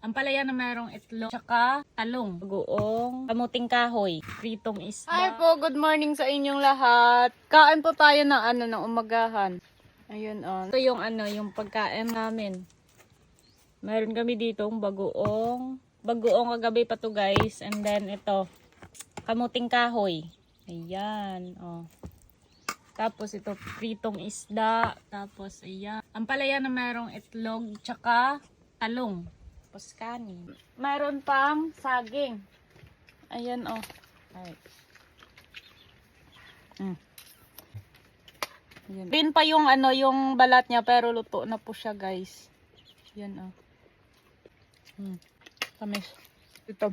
Ampalaya na mayroong itlog, tsaka talong, bagoong, kamuting kahoy, pritong isda. Hi po, good morning sa inyong lahat. Kain po tayo ng ng umagahan. Ayun on. Ito yung yung pagkain namin. Meron kami dito bagoong kagabi pa to guys. And then ito, kamuting kahoy. Ayan, oh. Tapos ito, pritong isda. Tapos ayan, ampalaya na mayroong itlog, tsaka talong. Tapos kanin. Mayroon pang saging. Ayan, oh. Alright. Ayan. Green pa yung yung balat niya pero luto na po siya, guys. Ayan, oh. Tamis. Ito.